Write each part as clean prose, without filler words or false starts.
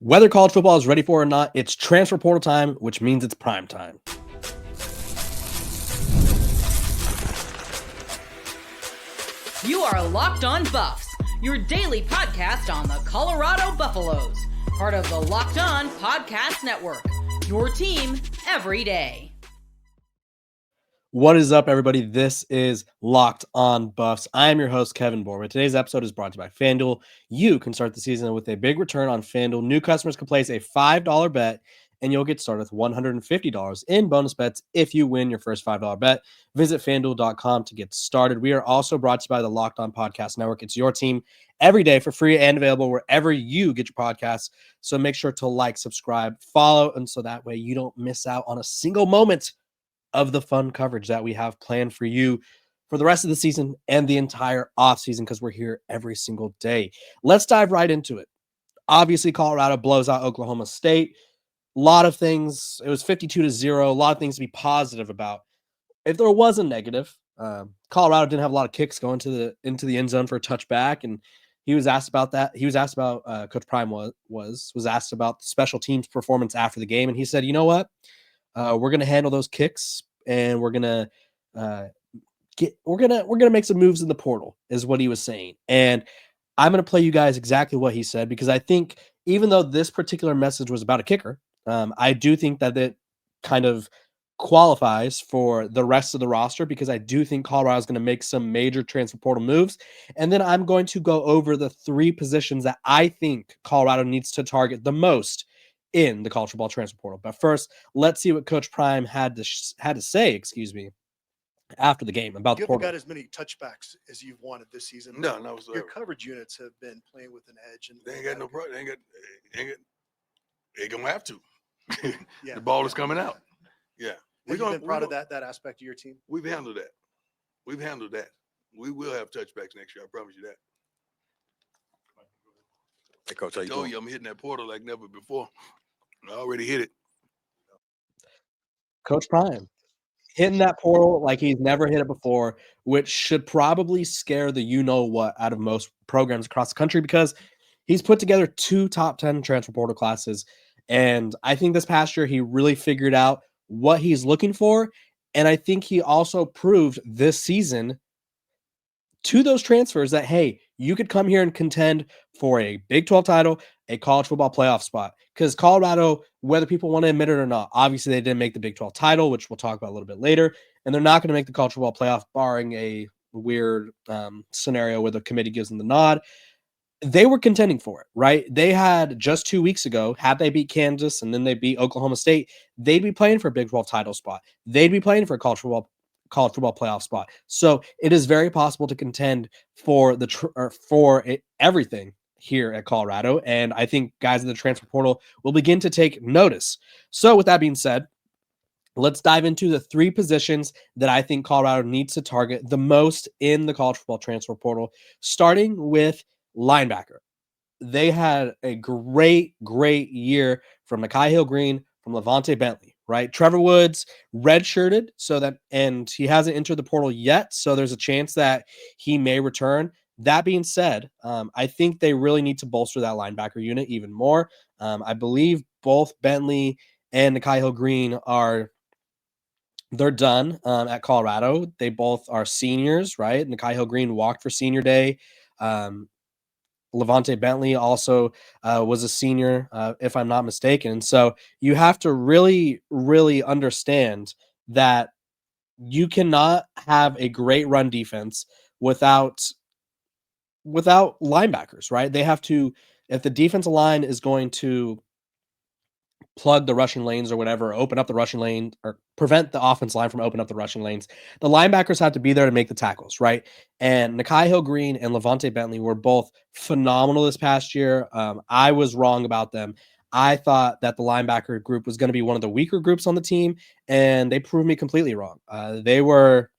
Whether college football is ready for it or not, it's transfer portal time, which means it's prime time. You are Locked On Buffs, your daily podcast on the Colorado Buffaloes, part of the Locked On Podcast Network, your team every day. What is up, everybody? This is Locked On Buffs. I am your host, Kevin Borman. Today's episode is brought to you by FanDuel. You can start the season with a big return on FanDuel. New customers can place a $5 bet, and you'll get started with $150 in bonus bets if you win your first $5 bet. Visit FanDuel.com to get started. We are also brought to you by the Locked On Podcast Network. It's your team every day for free and available wherever you get your podcasts. So make sure to like, subscribe, follow, and so that way you don't miss out on a single moment of the fun coverage that we have planned for you for the rest of the season and the entire offseason, because we're here every single day. Let's dive right into it. Obviously, Colorado blows out Oklahoma State. A lot of things. It was 52-0. A lot of things to be positive about. If there was a negative, Colorado didn't have a lot of kicks going into the end zone for a touchback, and he was asked about that. He was asked about Coach Prime was asked about the special teams performance after the game, and he said, "You know what? We're gonna handle those kicks, and we're gonna make some moves in the portal," is what he was saying. And I'm gonna play you guys exactly what he said, because I think even though this particular message was about a kicker, I do think that it kind of qualifies for the rest of the roster, because I do think Colorado is going to make some major transfer portal moves. And then I'm going to go over the three positions that I think Colorado needs to target the most in the college football transfer portal. But first, let's see what Coach Prime had to say, after the game about the portal. You haven't got as many touchbacks as you've wanted this season. No. Your coverage units have been playing with an edge, and they ain't got no problem. They gonna have to. Yeah, the ball is coming out. Yeah, we've been proud of that aspect of your team. We've handled that. We will have touchbacks next year. I promise you that. Hey, Coach, how you told doing? you I'm hitting that portal like never before. I already hit it. Coach Prime hitting that portal like he's never hit it before, which should probably scare the you-know-what out of most programs across the country, because he's put together 2 top 10 transfer portal classes. And I think this past year he really figured out what he's looking for. And I think he also proved this season to those transfers that, hey, you could come here and contend for a Big 12 title, a college football playoff spot. Because Colorado, whether people want to admit it or not, obviously they didn't make the Big 12 title, which we'll talk about a little bit later. And they're not going to make the college football playoff, barring a weird scenario where the committee gives them the nod. They were contending for it, right? They had just 2 weeks ago, had they beat Kansas and then they beat Oklahoma State, they'd be playing for a Big 12 title spot. They'd be playing for a college football playoff spot. So it is very possible to contend for everything here at Colorado. And I think guys in the transfer portal will begin to take notice. So with that being said, let's dive into the 3 positions that I think Colorado needs to target the most in the college football transfer portal, starting with linebacker. They had a great year from Nikhai Green, from Levante Bentley, right? Trevor Woods redshirted, and he hasn't entered the portal yet, so there's a chance that he may return. That being said, I think they really need to bolster that linebacker unit even more. I believe both Bentley and Nikhai Green they're done at Colorado. They both are seniors, right? Nikhai Green walked for senior day. Levante Bentley also was a senior, if I'm not mistaken. So you have to really, really understand that you cannot have a great run defense without linebackers, right? They have to, if the defensive line is going to plug the rushing lanes or whatever, open up the rushing lane, or prevent the offense line from opening up the rushing lanes, the linebackers have to be there to make the tackles, right? And Nikhai Green and Levante Bentley were both phenomenal this past year. I was wrong about them. I thought that the linebacker group was going to be one of the weaker groups on the team, and they proved me completely wrong. They were,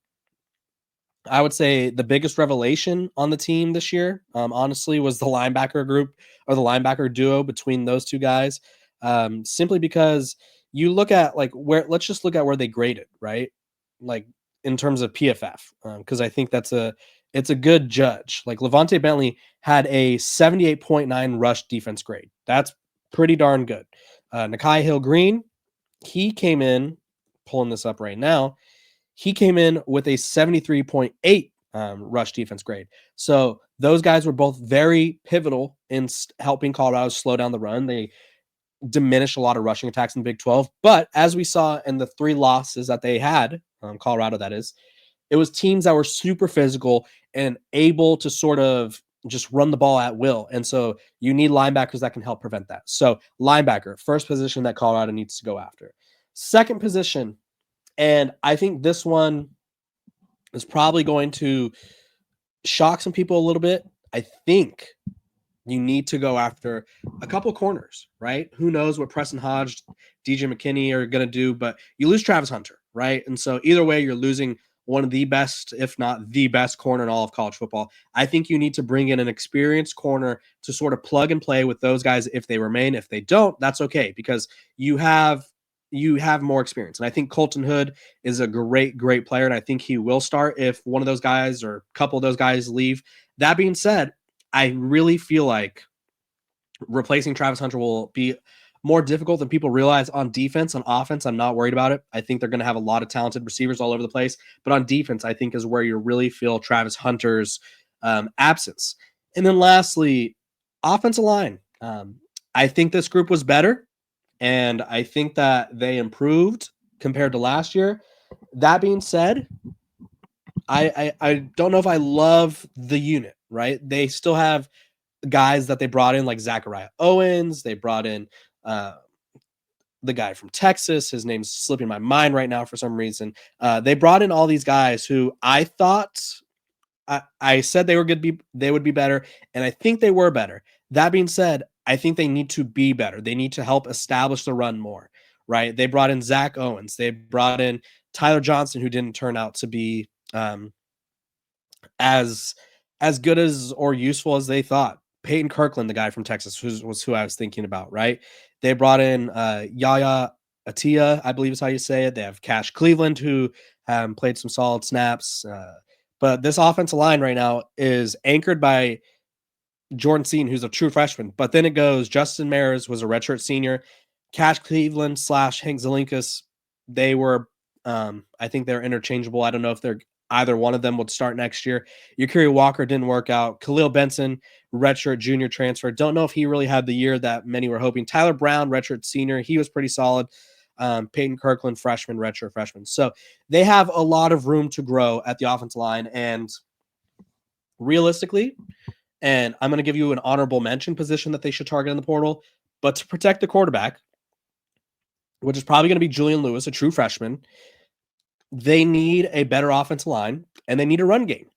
I would say, the biggest revelation on the team this year, honestly, was the linebacker group, or the linebacker duo between those two guys. Simply because you look at let's just look at where they graded, right? Like in terms of PFF, because I think it's a good judge. Like Levante Bentley had a 78.9 rush defense grade. That's pretty darn good. Nakai Hill-Green, he came in, pulling this up right now, he came in with a 73.8 rush defense grade. So those guys were both very pivotal in helping Colorado slow down the run. They diminished a lot of rushing attacks in the Big 12. But as we saw in the 3 losses that they had, Colorado that is, it was teams that were super physical and able to sort of just run the ball at will. And so you need linebackers that can help prevent that. So linebacker, first position that Colorado needs to go after. Second position, and I think this one is probably going to shock some people a little bit. I think you need to go after a couple corners, right? Who knows what Preston Hodge, DJ McKinney are going to do, but you lose Travis Hunter, right? And so either way, you're losing one of the best, if not the best corner in all of college football. I think you need to bring in an experienced corner to sort of plug and play with those guys if they remain. If they don't, that's okay, because you have more experience. And I think Colton Hood is a great player, and I think he will start if one of those guys or a couple of those guys leave. That being said, I really feel like replacing Travis Hunter will be more difficult than people realize. On defense. On offense, I'm not worried about it. I think they're going to have a lot of talented receivers all over the place. But on defense, I think is where you really feel Travis Hunter's absence. And then lastly, offensive line. I think this group was better, and I think that they improved compared to last year. That being said, I don't know if I love the unit, right? They still have guys that they brought in like Zachariah Owens. They brought in the guy from Texas. His name's slipping my mind right now for some reason. They brought in all these guys who I thought I said they would be better, and I think they were better. That being said, I think they need to be better. They need to help establish the run more, right? They brought in Zach Owens. They brought in Tyler Johnson, who didn't turn out to be as good as or useful as they thought. Peyton Kirkland, the guy from Texas, was who I was thinking about, right? They brought in Yaya Atia, I believe is how you say it. They have Cash Cleveland, who played some solid snaps. But this offensive line right now is anchored by Jordan Seaton, who's a true freshman. But then it goes, Justin Mares was a redshirt senior. Cash Cleveland / Hank Zelinkas, they were, I think they're interchangeable. I don't know if either one of them would start next year. Yakiri Walker didn't work out. Khalil Benson, redshirt junior transfer. Don't know if he really had the year that many were hoping. Tyler Brown, redshirt senior. He was pretty solid. Peyton Kirkland, freshman, redshirt freshman. So they have a lot of room to grow at the offensive line. And realistically, and I'm going to give you an honorable mention position that they should target in the portal, but to protect the quarterback, which is probably going to be Julian Lewis, a true freshman, they need a better offensive line, and they need a run game.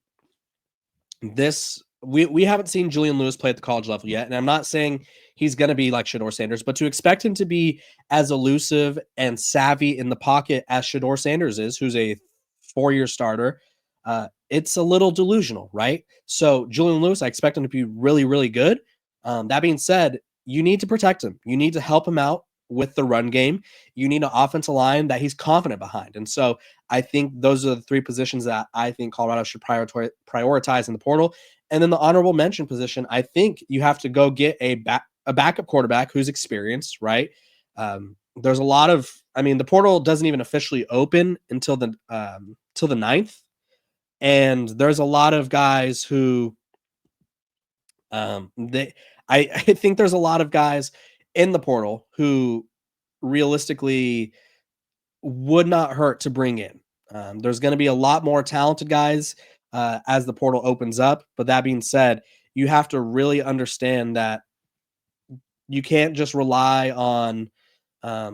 We haven't seen Julian Lewis play at the college level yet, and I'm not saying he's going to be like Shedeur Sanders, but to expect him to be as elusive and savvy in the pocket as Shedeur Sanders is, who's a 4-year starter, it's a little delusional, right? So Julian Lewis, I expect him to be really, really good. That being said, you need to protect him. You need to help him out with the run game. You need an offensive line that he's confident behind. And so I think those are the 3 positions that I think Colorado should prioritize in the portal. And then the honorable mention position, I think you have to go get a backup quarterback who's experienced, right? There's a lot of, the portal doesn't even officially open until the 9th. And there's a lot of guys who I think there's a lot of guys in the portal who realistically would not hurt to bring in. There's going to be a lot more talented guys as the portal opens up. But that being said, you have to really understand that you can't just rely on a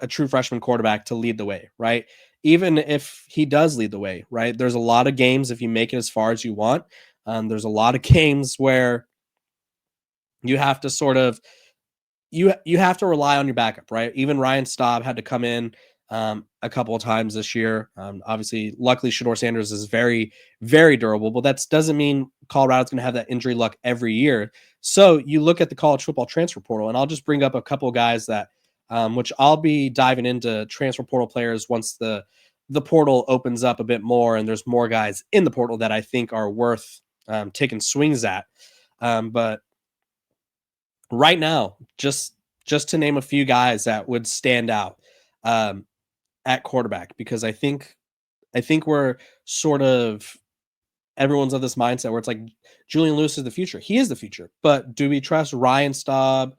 true freshman quarterback to lead the way, right? Even if he does lead the way, right? There's a lot of games if you make it as far as you want. There's a lot of games where you have to sort of you have to rely on your backup, right? Even Ryan Staub had to come in a couple of times this year. Obviously, luckily, Shedeur Sanders is very, very durable, but that doesn't mean Colorado's going to have that injury luck every year. So you look at the college football transfer portal, and I'll just bring up a couple of guys that, which I'll be diving into transfer portal players once the portal opens up a bit more, and there's more guys in the portal that I think are worth taking swings at. But right now, just to name a few guys that would stand out at quarterback, because I think we're sort of everyone's of this mindset where it's like Julian Lewis is the future. He is the future, but do we trust Ryan Staub,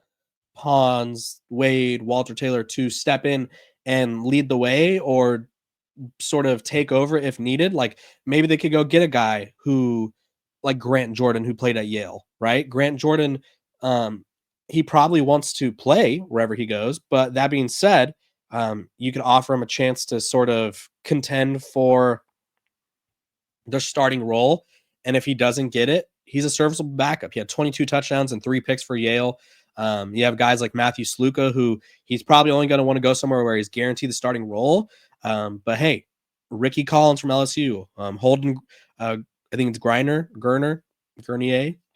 Pons, Wade, Walter Taylor to step in and lead the way, or sort of take over if needed? Like maybe they could go get a guy who, like Grant Jordan, who played at Yale, right? Grant Jordan, he probably wants to play wherever he goes. But that being said, you could offer him a chance to sort of contend for the starting role. And if he doesn't get it, he's a serviceable backup. He had 22 touchdowns and 3 picks for Yale. You have guys like Matthew Sluka, who he's probably only going to want to go somewhere where he's guaranteed the starting role. But hey, Ricky Collins from LSU, Holden, I think it's Gurnier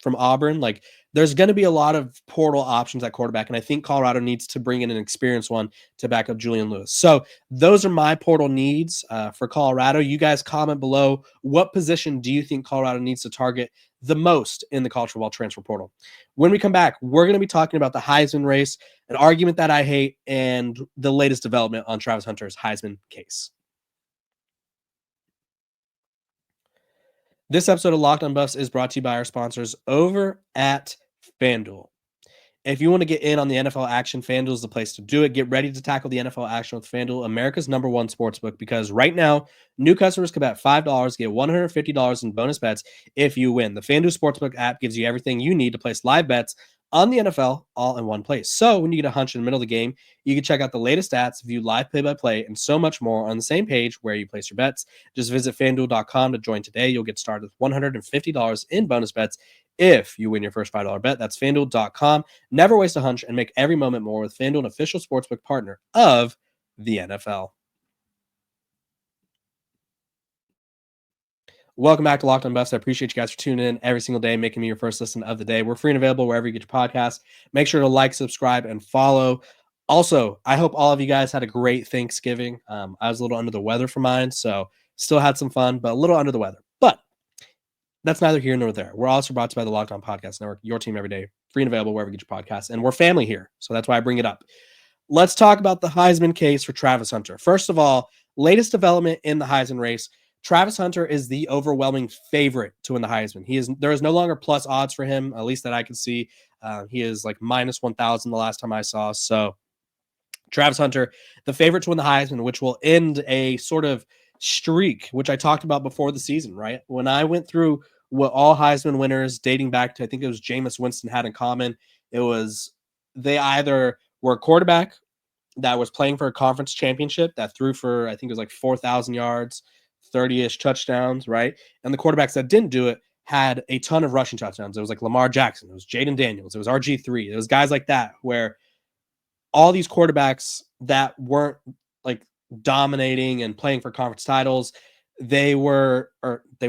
from Auburn. Like, there's going to be a lot of portal options at quarterback, and I think Colorado needs to bring in an experienced one to back up Julian Lewis. So those are my portal needs for Colorado. You guys comment below. What position do you think Colorado needs to target the most in the college football transfer portal? When we come back, we're going to be talking about the Heisman race, an argument that I hate, and the latest development on Travis Hunter's Heisman case. This episode of Locked on Buffs is brought to you by our sponsors over at FanDuel. If you want to get in on the NFL action, FanDuel is the place to do it. Get ready to tackle the NFL action with FanDuel, America's #1 sportsbook, because right now, new customers can bet $5, get $150 in bonus bets if you win. The FanDuel Sportsbook app gives you everything you need to place live bets on the NFL all in one place. So when you get a hunch in the middle of the game, you can check out the latest stats, view live play-by-play, and so much more on the same page where you place your bets. Just visit FanDuel.com to join today. You'll get started with $150 in bonus bets if you win your first $5 bet. That's FanDuel.com. Never waste a hunch and make every moment more with FanDuel, an official sportsbook partner of the NFL. Welcome back to Locked on Buffs. I appreciate you guys for tuning in every single day, making me your first listen of the day. We're free and available wherever you get your podcasts. Make sure to like, subscribe, and follow. Also, I hope all of you guys had a great Thanksgiving. I was a little under the weather for mine, so still had some fun, but a little under the weather. But that's neither here nor there. We're also brought to you by the Locked On Podcast Network, your team every day, free and available wherever you get your podcasts. And we're family here, so that's why I bring it up. Let's talk about the Heisman case for Travis Hunter. First of all, latest development in the Heisman race. Travis Hunter is the overwhelming favorite to win the Heisman. There is no longer plus odds for him, at least that I can see. He is like minus 1,000 the last time I saw. So Travis Hunter, the favorite to win the Heisman, which will end a sort of streak, which I talked about before the season, right? When I went through what all Heisman winners dating back to, I think it was Jameis Winston had in common, it was they either were a quarterback that was playing for a conference championship that threw for, I think it was like 4,000 yards, 30-ish touchdowns, right? And the quarterbacks that didn't do it had a ton of rushing touchdowns. It was like Lamar Jackson. It was Jaden Daniels. It was RG3. It was guys like that where all these quarterbacks that weren't like dominating and playing for conference titles, they were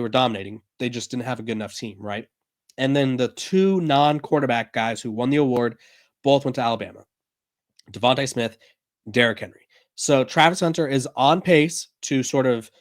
dominating. They just didn't have a good enough team, right? And then the two non-quarterback guys who won the award both went to Alabama. Devontae Smith, Derrick Henry. So Travis Hunter is on pace to sort of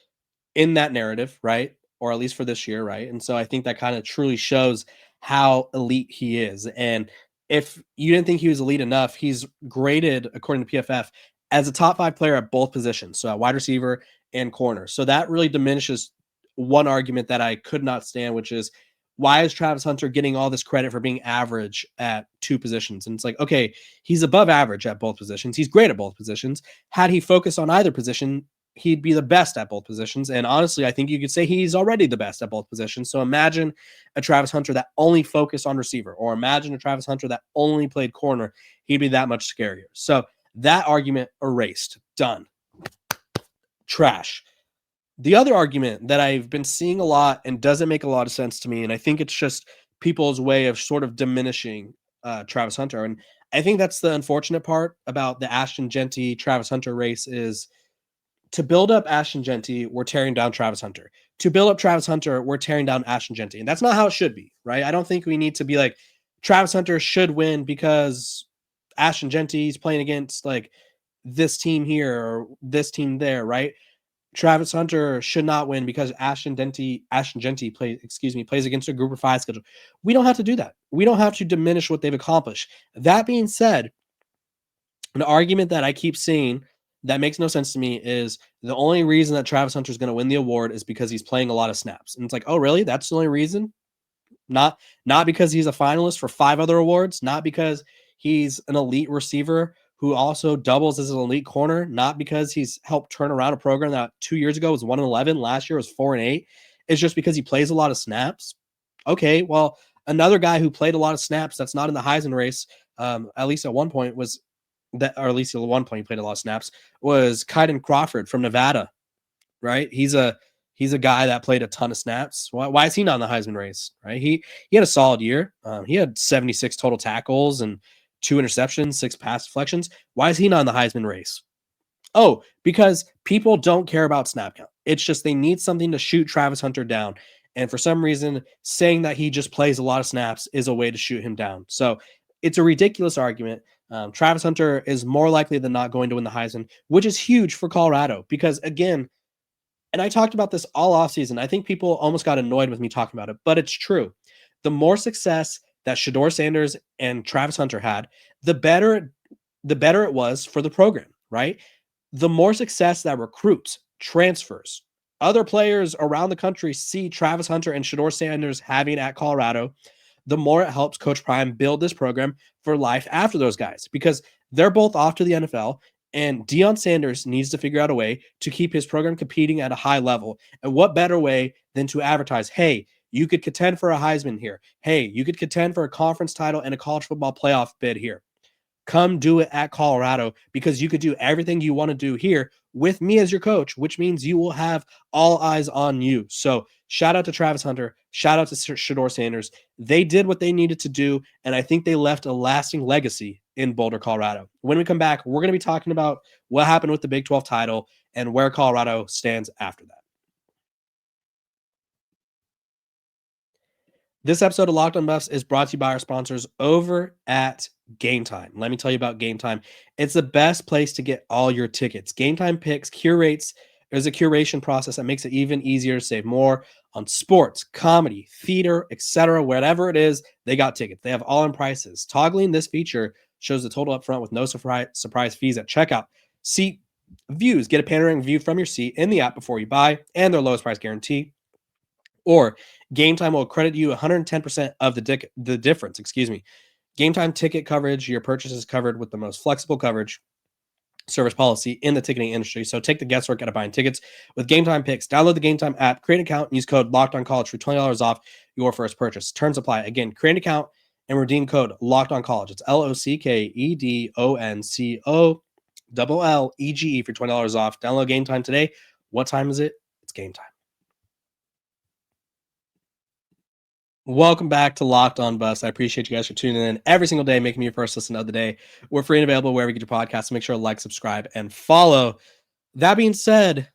in that narrative, right? Or at least for this year, right? And so I think that kind of truly shows how elite he is. And if you didn't think he was elite enough, he's graded, according to PFF, as a top 5 player at both positions, so at wide receiver and corner. So that really diminishes one argument that I could not stand, which is, why is Travis Hunter getting all this credit for being average at 2 positions? And it's like, okay, he's above average at both positions. He's great at both positions. Had he focused on either position, he'd be the best at both positions. And honestly, I think you could say he's already the best at both positions. So imagine a Travis Hunter that only focused on receiver, or imagine a Travis Hunter that only played corner. He'd be that much scarier. So that argument erased. Done. Trash. The other argument that I've been seeing a lot and doesn't make a lot of sense to me, and I think it's just people's way of sort of diminishing Travis Hunter. And I think that's the unfortunate part about the Ashton Jeanty Travis Hunter race is, to build up Ashton Jeanty, we're tearing down Travis Hunter. To build up Travis Hunter, we're tearing down Ashton Jeanty. And that's not how it should be, right? I don't think we need to be like, Travis Hunter should win because Ashton Jeanty's playing against like this team here or this team there, right? Travis Hunter should not win because Ashton Genty plays against a group of 5 schedule. We don't have to do that. We don't have to diminish what they've accomplished. That being said, an argument that I keep seeing that makes no sense to me is the only reason that Travis Hunter is going to win the award is because he's playing a lot of snaps. And it's like, oh, really? That's the only reason? Not because he's a finalist for 5 other awards, not because he's an elite receiver who also doubles as an elite corner, not because he's helped turn around a program that 2 years ago was 1-11, last year was 4-8. It's just because he plays a lot of snaps. Okay, well, another guy who played a lot of snaps that's not in the Heisman race, at least at one point was that, or at least at one point he played a lot of snaps, was Kaiden Crawford from Nevada, right? He's a guy that played a ton of snaps. Why is he not in the Heisman race, right? He had a solid year. He had 76 total tackles and 2 interceptions, 6 pass deflections. Why is he not in the Heisman race? Oh, because people don't care about snap count. It's just they need something to shoot Travis Hunter down. And for some reason, saying that he just plays a lot of snaps is a way to shoot him down. So it's a ridiculous argument. Travis Hunter is more likely than not going to win the Heisman, which is huge for Colorado because, again, and I talked about this all offseason. I think people almost got annoyed with me talking about it, but it's true. The more success that Shedeur Sanders and Travis Hunter had, the better it was for the program, right? The more success that recruits, transfers, other players around the country see Travis Hunter and Shedeur Sanders having at Colorado, the more it helps Coach Prime build this program for life after those guys because they're both off to the NFL. And Deion Sanders needs to figure out a way to keep his program competing at a high level. And what better way than to advertise, hey, you could contend for a Heisman here. Hey, you could contend for a conference title and a college football playoff bid here. Come do it at Colorado because you could do everything you want to do here with me as your coach, which means you will have all eyes on you. So shout out to Travis Hunter. Shout out to Shedeur Sanders. They did what they needed to do, and I think they left a lasting legacy in Boulder, Colorado. When we come back, we're going to be talking about what happened with the Big 12 title and where Colorado stands after that. This episode of Locked On Buffs is brought to you by our sponsors over at Game Time. Let me tell you about Game Time. It's the best place to get all your tickets. Game Time picks, curates. There's a curation process that makes it even easier to save more on sports, comedy, theater, etc. Whatever it is, they got tickets. They have all-in prices. Toggling this feature shows the total up front with no surprise fees at checkout. Seat views. Get a panoramic view from your seat in the app before you buy, and their lowest price guarantee. Or Game Time will credit you 110% of the difference. Game Time ticket coverage. Your purchase is covered with the most flexible coverage service policy in the ticketing industry. So take the guesswork out of buying tickets with Game Time picks. Download the Game Time app, create an account, and use code LOCKEDONCollege for $20 off your first purchase. Terms apply. Again, create an account and redeem code LOCKEDONCollege. It's LOCKEDONCOLLEGE for $20 off. Download Game Time today. What time is it? It's game time. Welcome back to Locked On Buffs. I appreciate you guys for tuning in every single day, making me your first listen of the day. We're free and available wherever you get your podcasts. So make sure to like, subscribe, and follow. That being said,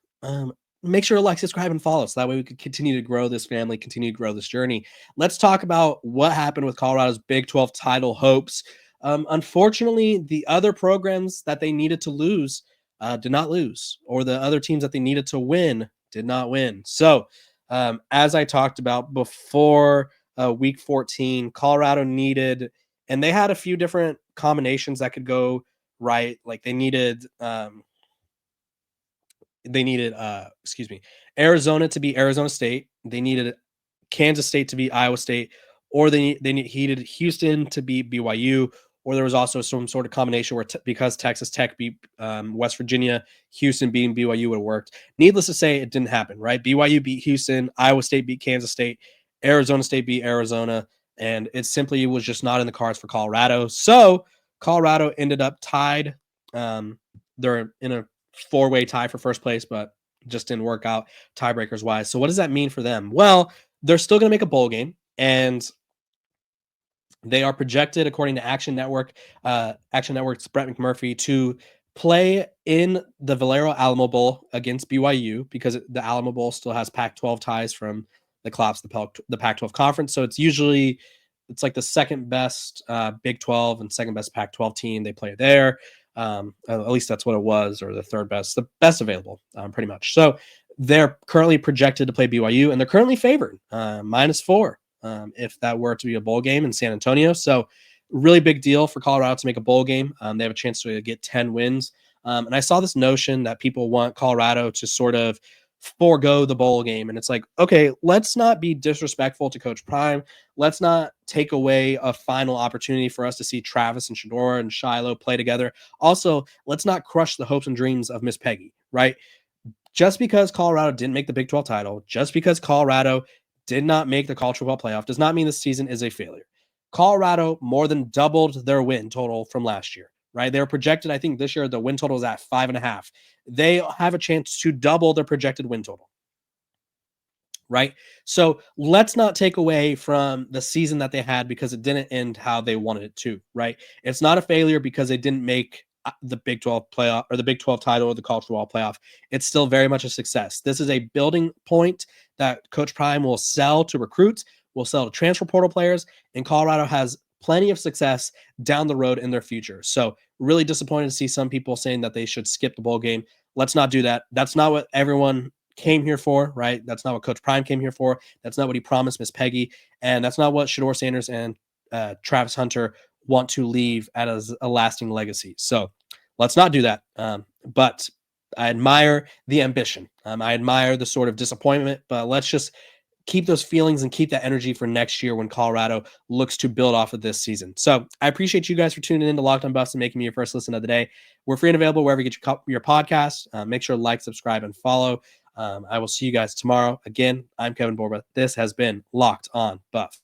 make sure to like, subscribe, and follow so that way we can continue to grow this family, continue to grow this journey. Let's talk about what happened with Colorado's Big 12 title hopes. Unfortunately, the other programs that they needed to lose did not lose, or the other teams that they needed to win did not win. So, as I talked about before, week 14, Colorado needed, and they had a few different combinations that could go right. Like they needed Arizona to be Arizona State. They needed Kansas State to be Iowa State, or he needed Houston to beat BYU, or there was also some sort of combination where because Texas Tech beat West Virginia, Houston beating BYU would have worked. Needless to say, it didn't happen, right? BYU beat Houston, Iowa State beat Kansas State, Arizona State beat Arizona, and it simply was just not in the cards for Colorado. So Colorado ended up tied. They're in a 4-way tie for first place, but just didn't work out tiebreakers wise. So what does that mean for them? Well, they're still going to make a bowl game, and they are projected, according to Action Network's Brett McMurphy, to play in the Valero Alamo Bowl against BYU because the Alamo Bowl still has Pac-12 ties from the collapse of the Pac-12 conference. So it's like the second best Big 12 and second best Pac-12 team. They play there. At least that's what it was, or the third best, the best available, pretty much. So They're currently projected to play BYU, and they're currently favored -4 if that were to be a bowl game in San Antonio. So really big deal for Colorado to make a bowl game. They have a chance to get 10 wins. And I saw this notion that people want Colorado to sort of forego the bowl game. And it's like, okay, let's not be disrespectful to Coach Prime. Let's not take away a final opportunity for us to see Travis and Shedeur and Shiloh play together. Also, let's not crush the hopes and dreams of Miss Peggy, right? Just because Colorado didn't make the Big 12 title, just because Colorado did not make the college football playoff, does not mean this season is a failure. Colorado more than doubled their win total from last year, right? They were projected, I think this year, the win total is at 5.5. They have a chance to double their projected win total, right? So let's not take away from the season that they had because it didn't end how they wanted it to, right? It's not a failure because they didn't make the Big 12 playoff or the Big 12 title or the college football playoff. It's still very much a success. This is a building point that Coach Prime will sell to recruits, will sell to transfer portal players, and Colorado has plenty of success down the road in their future. So really disappointed to see some people saying that they should skip the bowl game. Let's not do that. That's not what everyone came here for, right? That's not what Coach Prime came here for. That's not what he promised Miss Peggy. And that's not what Shedeur Sanders and Travis Hunter want to leave as a lasting legacy. So let's not do that. But I admire the ambition. I admire the sort of disappointment, but let's just keep those feelings and keep that energy for next year when Colorado looks to build off of this season. So I appreciate you guys for tuning in to Locked On Buffs and making me your first listen of the day. We're free and available wherever you get your podcast. Make sure to like, subscribe, and follow. I will see you guys tomorrow. Again, I'm Kevin Borba. This has been Locked On Buffs.